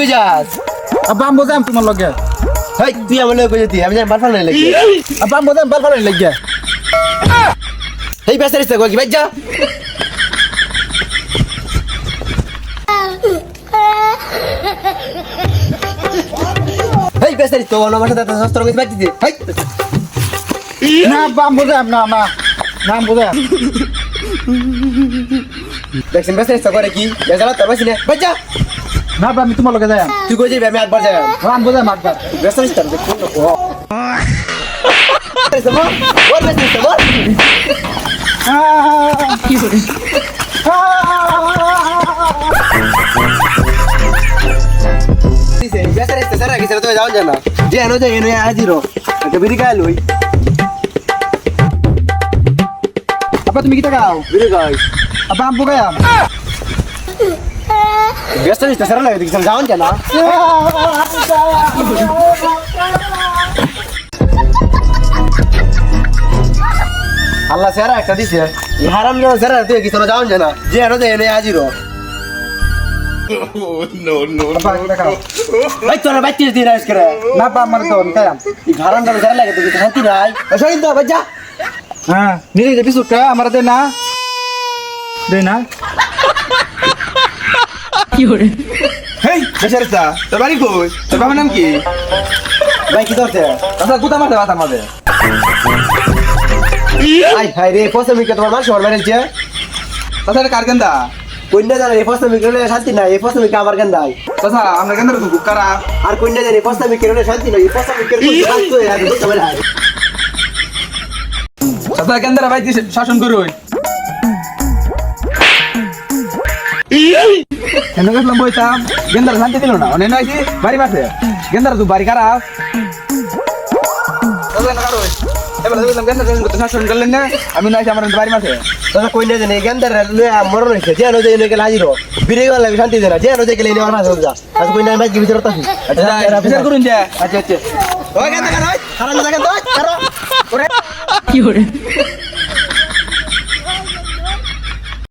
কই যাস? আব্বা আমি বোঝাম তোমার লগে। হেই তুই আমার লগে কই যেতি? আমি জানি বারফাল নাই লাগি। আব্বা আমি বোঝাম বারবার লাগে। হেই বেসারিস তো কই কি ভাই যা। হেই বেসারিস তো আমার সাথে এত সস্তা কইতে পারতি? হেই না আব্বা আমি বোঝাম না না না আমি বোঝাম। দেখছেন বেসারিস তো করে কি? বেসারা তো বসিনে। ভাই যা। না আব্বা আমি তোমার লগে যাই। তুই কই যাবি? আমি একবার যাই। আমি বোঝাম একবার। বেসারিস তো কোন লোক? বেসারিস তো বল বেসারিস তো বল। কি করে? বেসারিস তো সারা কিছু তো যাও জানা। যে এনো যাই এনো হাজিরো। একটা বিড়ি খাই লই। আব্বা তুমি কি টাকাও? বিড়ি খাই। আব্বা আমি বোঝাম। বেসারিস তো সারা লাগে কিছু যাও জানা। আল্লাহ সারা একটা দিছে। এই হারাম না সারা তুই কিছু যাও জানা। যে এনো যাই এনো হাজিরো। আব্বা কি টাকাও? ভাই তোরা বাইতে দিন আইস করে। না আব্বা আমার তো আমি খাইম। এই হারাম না সারা লাগে তুই শান্তি নাই। সরিন তো বাজা। হ্যাঁ নিজে যে বিস্কুটটা আমার দে না দে না। হেই বেচারিস্তা তোর বাড়ি কই? তোর বাবার নাম কি? ভাই কি করতে? আচ্ছা গুতা মারতে বাতা মারতে। আই হাই রে পছন্দ তোমার মানুষ মারবে যে। তাছাড়া কার গেন্দা? কন্যা জানে এই পছন্দ মিলে শান্তি নাই। এই পছন্দ মিকে আমার গেন্দাই। তাছা আমরা গেন্দার তো বুকারা। আর কন্যা জানে এই পছন্দ মিকে শান্তি নাই। এই পছন্দ মিকে শান্তি হয় আর বুঝতে পারে। তাছা গেন্দারা ভাই শাসন করুই। কেন গেছিলাম বইতাম গেন্দারা শান্তি দিল না। অনেক নাইছি বাড়ি মাঠে গেন্দারা তুই বাড়ি খারাপ। শাসন করলেন না আমি নাইছি আমার বাড়ি মাঠে। দাদা কন্যা জানে এই গেন্দার মরণ হয়েছে। যে এনো যাই এনো গেলে হাজির হো। বিরে গেলে শান্তি দেয় না। যে এনো যাই গেলে আমার মাঝে যা। আজ কন্যা ভাই কি বিচার করতাছি? বিচার করুন যে আচ্ছা আচ্ছা। ওই গেন্দা কার ওই? হারাম না গেন্দা ওই কারো। ওরে কি